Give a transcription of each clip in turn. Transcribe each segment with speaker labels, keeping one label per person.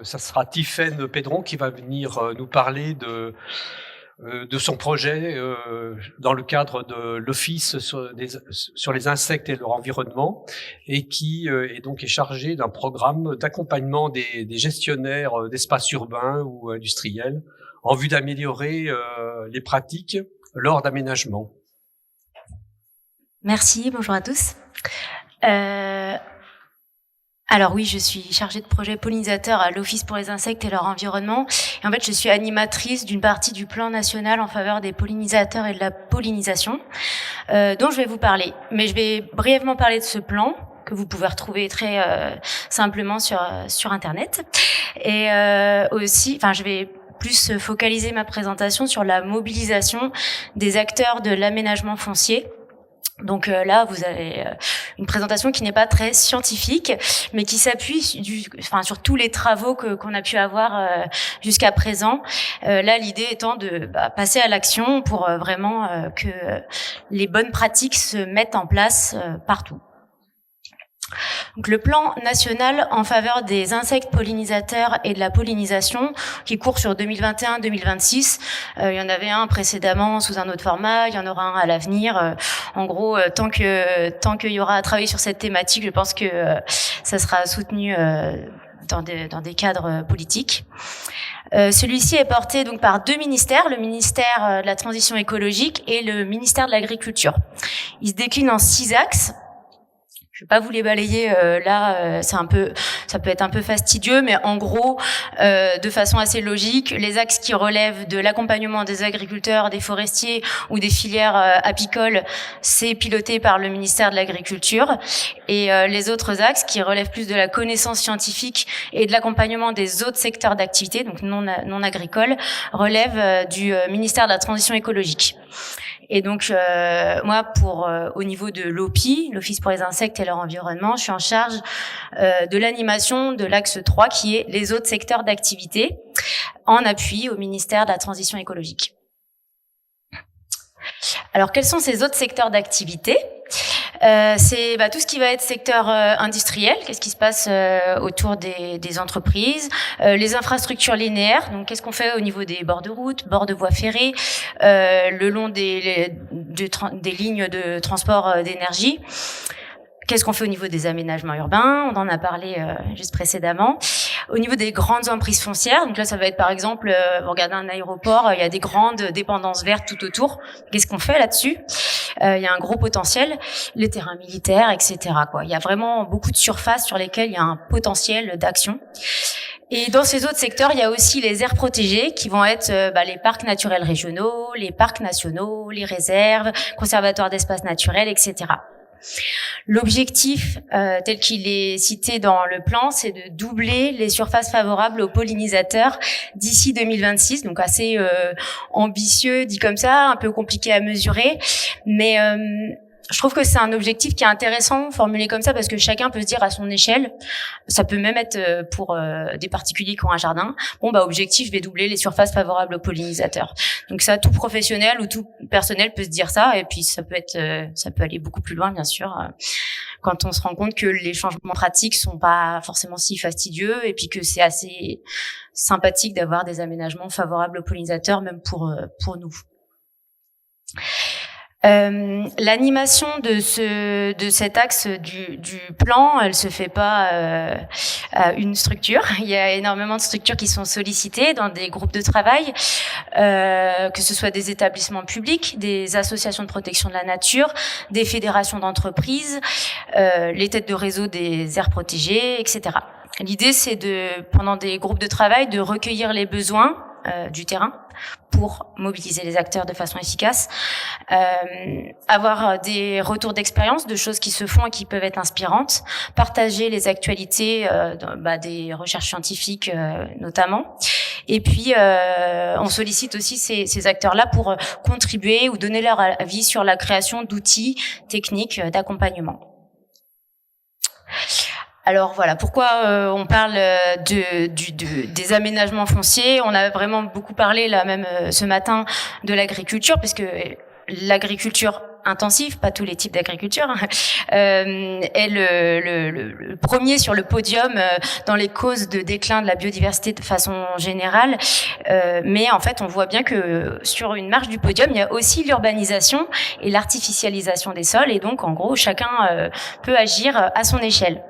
Speaker 1: ça sera Tiffaine Pédron qui va venir nous parler de son projet dans le cadre de l'Office sur les insectes et leur environnement, et qui est chargé d'un programme d'accompagnement des gestionnaires d'espaces urbains ou industriels en vue d'améliorer les pratiques lors d'aménagement.
Speaker 2: Merci, bonjour à tous. Alors oui, je suis chargée de projet pollinisateur à l'Office pour les insectes et leur environnement. Et en fait, je suis animatrice d'une partie du plan national en faveur des pollinisateurs et de la pollinisation, dont je vais vous parler. Mais je vais brièvement parler de ce plan que vous pouvez retrouver très simplement sur Internet. Et aussi, je vais plus focaliser ma présentation sur la mobilisation des acteurs de l'aménagement foncier. Donc là, vous avez une présentation qui n'est pas très scientifique, mais qui s'appuie sur tous les travaux qu'on a pu avoir jusqu'à présent. Là, l'idée étant de passer à l'action pour vraiment que les bonnes pratiques se mettent en place partout. Donc, le plan national en faveur des insectes pollinisateurs et de la pollinisation, qui court sur 2021-2026. Il y en avait un précédemment sous un autre format, il y en aura un à l'avenir. En gros, tant qu'il y aura à travailler sur cette thématique, je pense que ça sera soutenu dans des cadres politiques. Celui-ci est porté donc par deux ministères, le ministère de la Transition écologique et le ministère de l'Agriculture. Il se décline en 6 axes. Je vais pas vous les balayer là, ça peut être un peu fastidieux, mais en gros, de façon assez logique, les axes qui relèvent de l'accompagnement des agriculteurs, des forestiers ou des filières apicoles, c'est piloté par le ministère de l'Agriculture, et les autres axes qui relèvent plus de la connaissance scientifique et de l'accompagnement des autres secteurs d'activité, donc non agricoles, relèvent du ministère de la Transition écologique. Et donc moi, au niveau de l'OPI, l'Office pour les insectes et leur environnement, je suis en charge de l'animation de l'axe 3 qui est les autres secteurs d'activité, en appui au ministère de la Transition écologique. Alors quels sont ces autres secteurs d'activité ? C'est tout ce qui va être secteur industriel, qu'est-ce qui se passe autour des entreprises, les infrastructures linéaires, donc qu'est-ce qu'on fait au niveau des bords de route, bords de voies ferrées, le long des lignes de transport d'énergie. Qu'est-ce qu'on fait au niveau des aménagements urbains ? On en a parlé juste précédemment. Au niveau des grandes emprises foncières, donc là ça va être par exemple, vous regardez un aéroport, il y a des grandes dépendances vertes tout autour. Qu'est-ce qu'on fait là-dessus ? Il y a un gros potentiel, les terrains militaires, etc. Il y a vraiment beaucoup de surfaces sur lesquelles il y a un potentiel d'action. Et dans ces autres secteurs, il y a aussi les aires protégées qui vont être les parcs naturels régionaux, les parcs nationaux, les réserves, conservatoires d'espaces naturels, etc. L'objectif, tel qu'il est cité dans le plan, c'est de doubler les surfaces favorables aux pollinisateurs d'ici 2026, donc assez ambitieux, dit comme ça, un peu compliqué à mesurer, mais je trouve que c'est un objectif qui est intéressant, formulé comme ça, parce que chacun peut se dire à son échelle, ça peut même être pour des particuliers qui ont un jardin, objectif, je vais doubler les surfaces favorables aux pollinisateurs. Donc ça, tout professionnel ou tout personnel peut se dire ça, et puis ça peut aller beaucoup plus loin, bien sûr, quand on se rend compte que les changements pratiques sont pas forcément si fastidieux, et puis que c'est assez sympathique d'avoir des aménagements favorables aux pollinisateurs, même pour nous. L'animation de cet axe du plan, elle se fait pas à une structure. Il y a énormément de structures qui sont sollicitées dans des groupes de travail, que ce soit des établissements publics, des associations de protection de la nature, des fédérations d'entreprises, les têtes de réseau des aires protégées, etc. L'idée, c'est pendant des groupes de travail, de recueillir les besoins du terrain pour mobiliser les acteurs de façon efficace, avoir des retours d'expérience de choses qui se font et qui peuvent être inspirantes, partager les actualités des recherches scientifiques notamment, et puis on sollicite aussi ces acteurs-là pour contribuer ou donner leur avis sur la création d'outils techniques d'accompagnement. Alors voilà, pourquoi on parle des aménagements fonciers. On a vraiment beaucoup parlé là même ce matin de l'agriculture, puisque l'agriculture intensive, pas tous les types d'agriculture, est le premier sur le podium dans les causes de déclin de la biodiversité de façon générale. Mais en fait, on voit bien que sur une marche du podium, il y a aussi l'urbanisation et l'artificialisation des sols. Et donc, en gros, chacun peut agir à son échelle.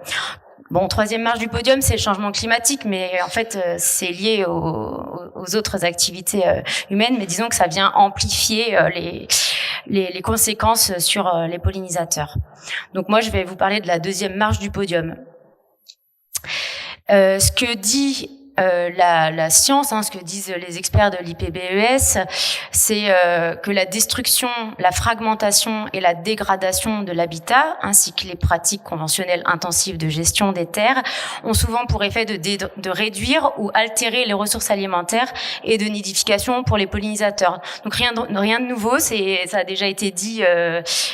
Speaker 2: Bon, troisième marche du podium, c'est le changement climatique, mais en fait, c'est lié aux autres activités humaines. Mais disons que ça vient amplifier les conséquences sur les pollinisateurs. Donc moi, je vais vous parler de la deuxième marche du podium. Ce que dit la science, ce que disent les experts de l'IPBES, c'est que la destruction, la fragmentation et la dégradation de l'habitat, ainsi que les pratiques conventionnelles intensives de gestion des terres, ont souvent pour effet de réduire ou altérer les ressources alimentaires et de nidification pour les pollinisateurs. Donc rien de nouveau, ça a déjà été dit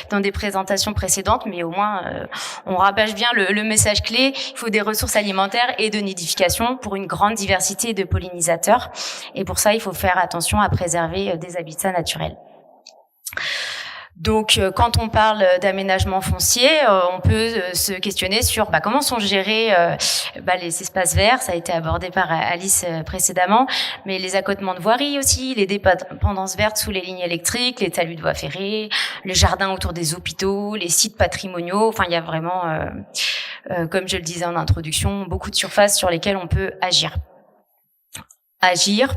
Speaker 2: dans des présentations précédentes, mais au moins on rabâche bien le message clé. Il faut des ressources alimentaires et de nidification pour une grande diversité de pollinisateurs, et pour ça il faut faire attention à préserver des habitats naturels. Donc, quand on parle d'aménagement foncier, on peut se questionner sur comment sont gérés les espaces verts. Ça a été abordé par Alice précédemment, mais les accotements de voirie aussi, les dépendances vertes sous les lignes électriques, les talus de voies ferrées, les jardins autour des hôpitaux, les sites patrimoniaux. Enfin, il y a vraiment, comme je le disais en introduction, beaucoup de surfaces sur lesquelles on peut agir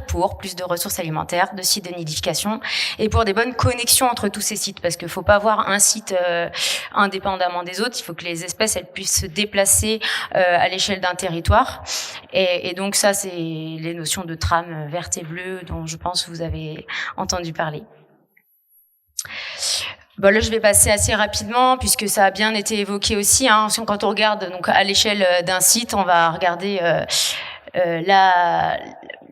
Speaker 2: pour plus de ressources alimentaires, de sites de nidification et pour des bonnes connexions entre tous ces sites, parce qu'il faut pas avoir un site indépendamment des autres. Il faut que les espèces elles puissent se déplacer à l'échelle d'un territoire, et donc ça c'est les notions de trame verte et bleue dont je pense que vous avez entendu parler. Bon, là, je vais passer assez rapidement puisque ça a bien été évoqué aussi. Quand on regarde donc à l'échelle d'un site, on va regarder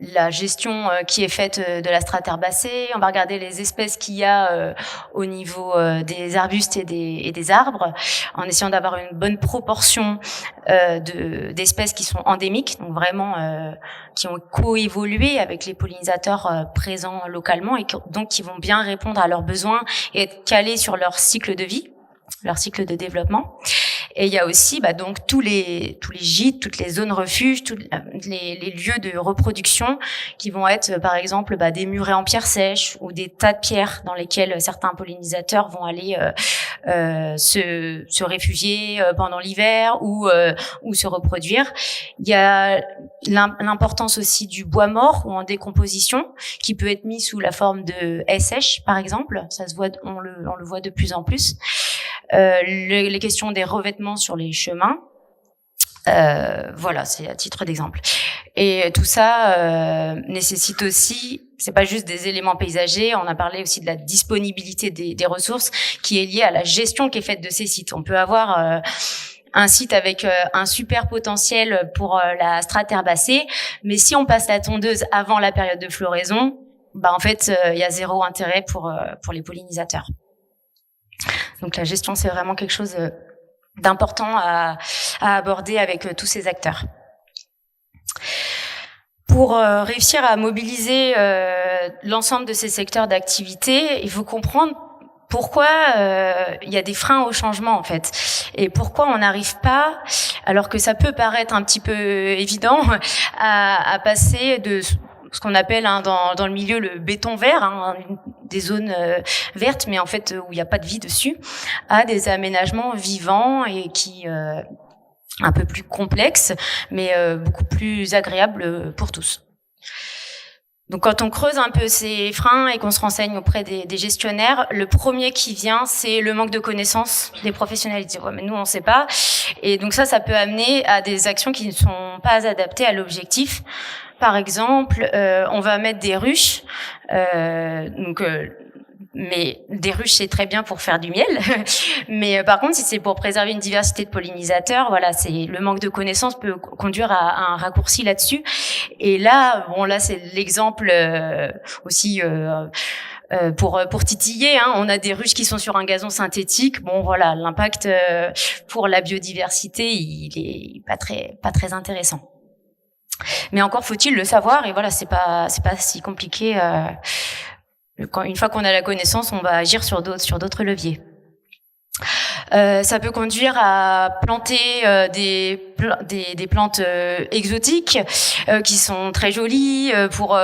Speaker 2: la gestion qui est faite de la strate herbacée. On va regarder les espèces qu'il y a au niveau des arbustes et des arbres, en essayant d'avoir une bonne proportion d'espèces qui sont endémiques, donc vraiment qui ont coévolué avec les pollinisateurs présents localement et donc qui vont bien répondre à leurs besoins et être calés sur leur cycle de vie, leur cycle de développement. Et il y a aussi donc tous les gîtes, toutes les zones refuges, tous les lieux de reproduction qui vont être par exemple des murets en pierre sèche ou des tas de pierres dans lesquels certains pollinisateurs vont aller se réfugier pendant l'hiver ou se reproduire. Il y a l'importance aussi du bois mort ou en décomposition qui peut être mis sous la forme de haies sèches par exemple. Ça se voit, on le voit de plus en plus. Les questions des revêtements sur les chemins, voilà, c'est à titre d'exemple. Et tout ça nécessite aussi, c'est pas juste des éléments paysagers, on a parlé aussi de la disponibilité des ressources qui est liée à la gestion qui est faite de ces sites. On peut avoir un site avec un super potentiel pour la strate herbacée, mais si on passe la tondeuse avant la période de floraison, en fait, il y a zéro intérêt pour les pollinisateurs. Donc la gestion, c'est vraiment quelque chose d'important à aborder avec tous ces acteurs. Pour réussir à mobiliser l'ensemble de ces secteurs d'activité, il faut comprendre pourquoi il y a des freins au changement en fait, et pourquoi on n'arrive pas, alors que ça peut paraître un petit peu évident, à passer de ce qu'on appelle dans le milieu le béton vert, des zones vertes, mais en fait où il n'y a pas de vie dessus, à des aménagements vivants et qui un peu plus complexes, mais beaucoup plus agréables pour tous. Donc quand on creuse un peu ces freins et qu'on se renseigne auprès des gestionnaires, le premier qui vient, c'est le manque de connaissances des professionnels. Ils disent, ouais, mais nous on sait pas. Et donc ça peut amener à des actions qui ne sont pas adaptées à l'objectif. Par exemple, on va mettre des ruches, mais des ruches c'est très bien pour faire du miel, mais par contre si c'est pour préserver une diversité de pollinisateurs, voilà, c'est le manque de connaissances peut conduire à un raccourci là-dessus. Et là, là c'est l'exemple aussi pour titiller, on a des ruches qui sont sur un gazon synthétique. Bon voilà, l'impact pour la biodiversité, il est pas très intéressant. Mais encore faut-il le savoir, et voilà, c'est pas si compliqué Une fois qu'on a la connaissance, on va agir sur d'autres leviers. Ça peut conduire à planter des plantes exotiques qui sont très jolies pour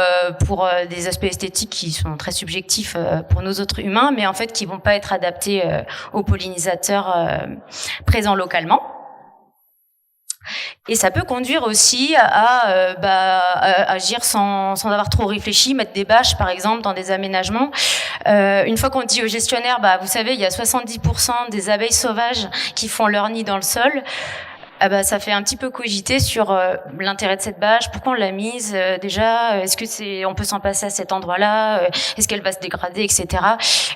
Speaker 2: des aspects esthétiques qui sont très subjectifs pour nos autres humains, mais en fait qui vont pas être adaptés aux pollinisateurs présents localement. Et ça peut conduire aussi à agir sans avoir trop réfléchi, mettre des bâches par exemple dans des aménagements. Une fois qu'on dit aux gestionnaires, vous savez, il y a 70% des abeilles sauvages qui font leur nid dans le sol. Ça fait un petit peu cogiter sur l'intérêt de cette bâche, pourquoi on l'a mise déjà, est-ce que on peut s'en passer à cet endroit-là, est-ce qu'elle va se dégrader, etc.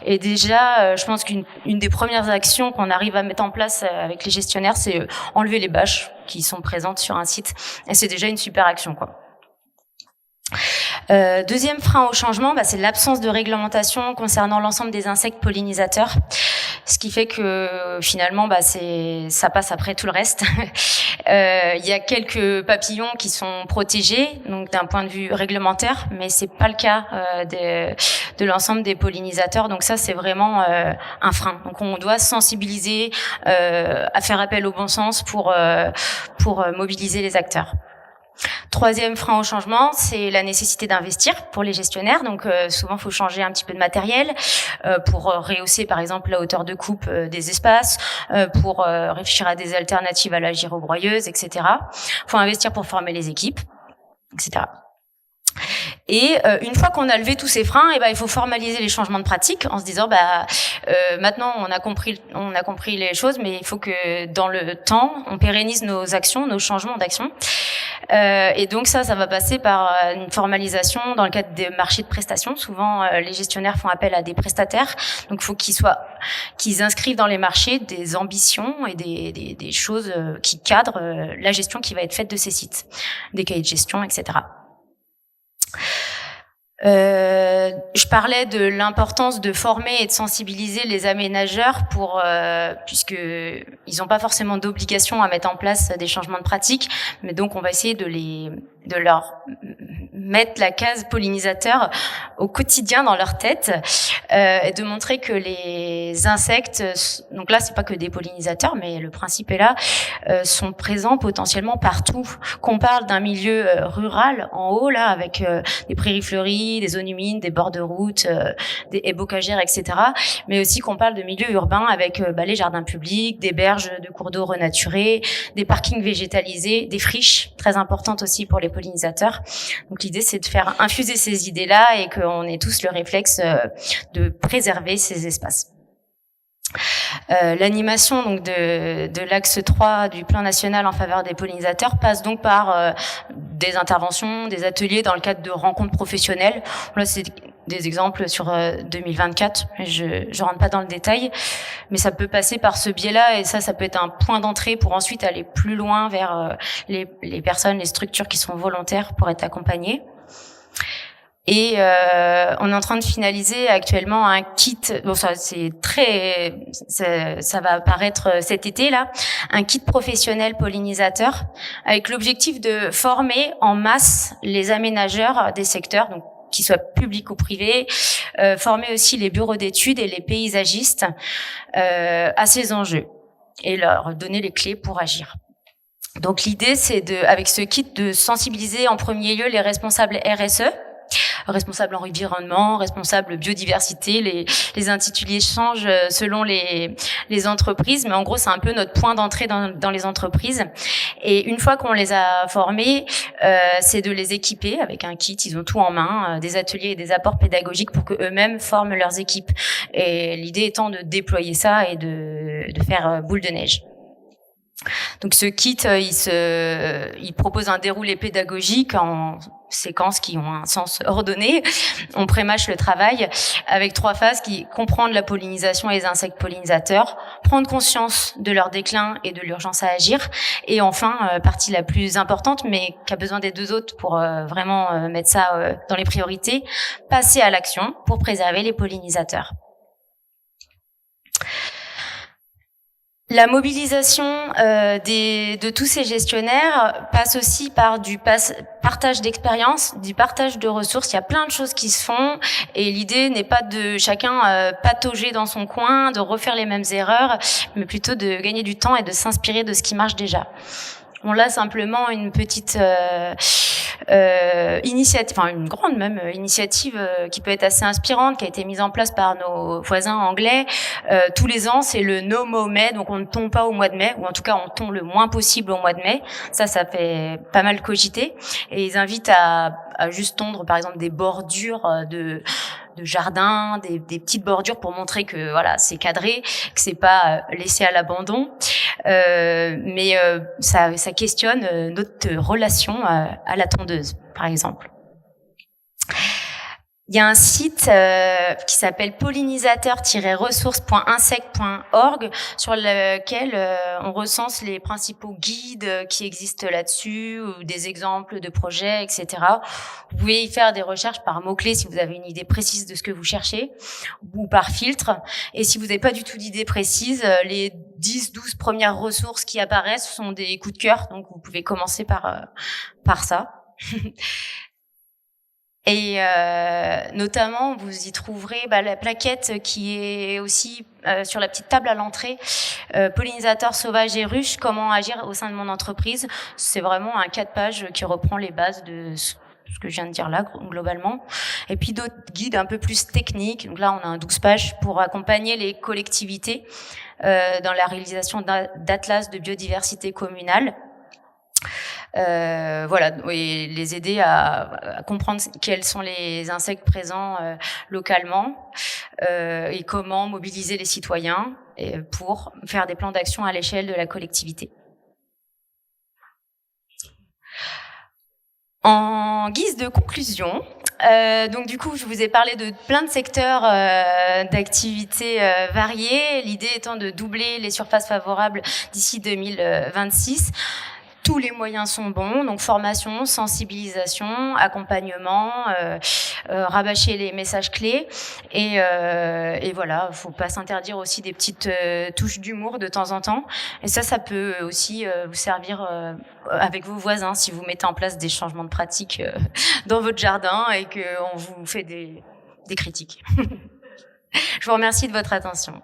Speaker 2: Et déjà, je pense qu'une des premières actions qu'on arrive à mettre en place avec les gestionnaires, c'est enlever les bâches qui sont présentes sur un site, et c'est déjà une super action, quoi. Deuxième frein au changement, c'est l'absence de réglementation concernant l'ensemble des insectes pollinisateurs, ce qui fait que finalement ça passe après tout le reste. Il y a quelques papillons qui sont protégés, donc d'un point de vue réglementaire, mais c'est pas le cas de l'ensemble des pollinisateurs. Donc ça, c'est vraiment un frein. Donc on doit sensibiliser, à faire appel au bon sens pour mobiliser les acteurs. Troisième frein au changement, c'est la nécessité d'investir pour les gestionnaires. Donc souvent, il faut changer un petit peu de matériel pour rehausser, par exemple, la hauteur de coupe des espaces, pour réfléchir à des alternatives à la gyrobroyeuse, etc. Il faut investir pour former les équipes, etc. Et une fois qu'on a levé tous ces freins, il faut formaliser les changements de pratique en se disant maintenant on a compris les choses, mais il faut que dans le temps on pérennise nos actions, nos changements d'action. Et donc ça va passer par une formalisation dans le cadre des marchés de prestations. Souvent les gestionnaires font appel à des prestataires, donc il faut qu'ils inscrivent dans les marchés des ambitions et des choses qui cadrent la gestion qui va être faite de ces sites, des cahiers de gestion, etc. Je parlais de l'importance de former et de sensibiliser les aménageurs puisque ils n'ont pas forcément d'obligation à mettre en place des changements de pratique, mais donc on va essayer de leur mettre la case pollinisateur au quotidien dans leur tête et de montrer que les insectes, donc là c'est pas que des pollinisateurs, mais le principe est là, sont présents potentiellement partout. Qu'on parle d'un milieu rural en haut là avec des prairies fleuries, des zones humides, des bords de route, des haies bocagères, etc. Mais aussi qu'on parle de milieux urbains avec les jardins publics, des berges de cours d'eau renaturés, des parkings végétalisés, des friches très importantes aussi pour les pollinisateurs. Donc l'idée c'est de faire infuser ces idées-là et qu'on ait tous le réflexe de préserver ces espaces. L'animation donc de l'axe 3 du plan national en faveur des pollinisateurs passe donc par des interventions, des ateliers dans le cadre de rencontres professionnelles. Là, c'est des exemples sur 2024, je rentre pas dans le détail, mais ça peut passer par ce biais-là et ça peut être un point d'entrée pour ensuite aller plus loin vers les personnes, les structures qui sont volontaires pour être accompagnées. Et on est en train de finaliser actuellement un kit. Bon, ça va apparaître cet été là, un kit professionnel pollinisateur avec l'objectif de former en masse les aménageurs des secteurs, donc qu'ils soient publics ou privés, former aussi les bureaux d'études et les paysagistes à ces enjeux et leur donner les clés pour agir. Donc l'idée, c'est avec ce kit, de sensibiliser en premier lieu les responsables RSE, responsables environnement, responsables biodiversité. Les intitulés changent selon les entreprises, mais en gros, c'est un peu notre point d'entrée dans les entreprises. Et une fois qu'on les a formés, c'est de les équiper avec un kit. Ils ont tout en main, des ateliers et des apports pédagogiques pour que eux-mêmes forment leurs équipes. Et l'idée étant de déployer ça et de faire boule de neige. Donc ce kit, il propose un déroulé pédagogique en séquences qui ont un sens ordonné. On prémâche le travail avec 3 phases qui comprennent la pollinisation et les insectes pollinisateurs, prendre conscience de leur déclin et de l'urgence à agir, et enfin, partie la plus importante, mais qui a besoin des 2 autres pour vraiment mettre ça dans les priorités, passer à l'action pour préserver les pollinisateurs. La mobilisation de tous ces gestionnaires passe aussi par du partage d'expérience, du partage de ressources. Il y a plein de choses qui se font et l'idée n'est pas de chacun patauger dans son coin, de refaire les mêmes erreurs, mais plutôt de gagner du temps et de s'inspirer de ce qui marche déjà. On a simplement une petite initiative, enfin une grande même initiative qui peut être assez inspirante, qui a été mise en place par nos voisins anglais. Tous les ans, c'est le No Mow May, donc on ne tond pas au mois de mai, ou en tout cas on tond le moins possible au mois de mai. Ça fait pas mal cogiter. Et ils invitent à juste tondre, par exemple, des bordures de jardin, des petites bordures pour montrer que voilà, c'est cadré, que c'est pas laissé à l'abandon. Mais ça questionne notre relation à la tondeuse, par exemple. Il y a un site qui s'appelle pollinisateur-ressources.insect.org sur lequel on recense les principaux guides qui existent là-dessus, ou des exemples de projets, etc. Vous pouvez y faire des recherches par mots-clés si vous avez une idée précise de ce que vous cherchez, ou par filtre. Et si vous n'avez pas du tout d'idée précise, les 10-12 premières ressources qui apparaissent sont des coups de cœur, donc vous pouvez commencer par ça. Et notamment, vous y trouverez la plaquette qui est aussi sur la petite table à l'entrée, pollinisateurs sauvages et ruches, comment agir au sein de mon entreprise. C'est vraiment un 4 pages qui reprend les bases de ce que je viens de dire là, globalement. Et puis d'autres guides un peu plus techniques. Donc là, on a un 12 pages pour accompagner les collectivités dans la réalisation d'atlas de biodiversité communale. Voilà, et les aider à comprendre quels sont les insectes présents localement et comment mobiliser les citoyens pour faire des plans d'action à l'échelle de la collectivité. En guise de conclusion, donc du coup, je vous ai parlé de plein de secteurs d'activités variés, l'idée étant de doubler les surfaces favorables d'ici 2026. Tous les moyens sont bons, donc formation, sensibilisation, accompagnement, rabâcher les messages clés et voilà, faut pas s'interdire aussi des petites touches d'humour de temps en temps. Et ça peut aussi vous servir avec vos voisins si vous mettez en place des changements de pratiques dans votre jardin et qu'on vous fait des critiques. Je vous remercie de votre attention.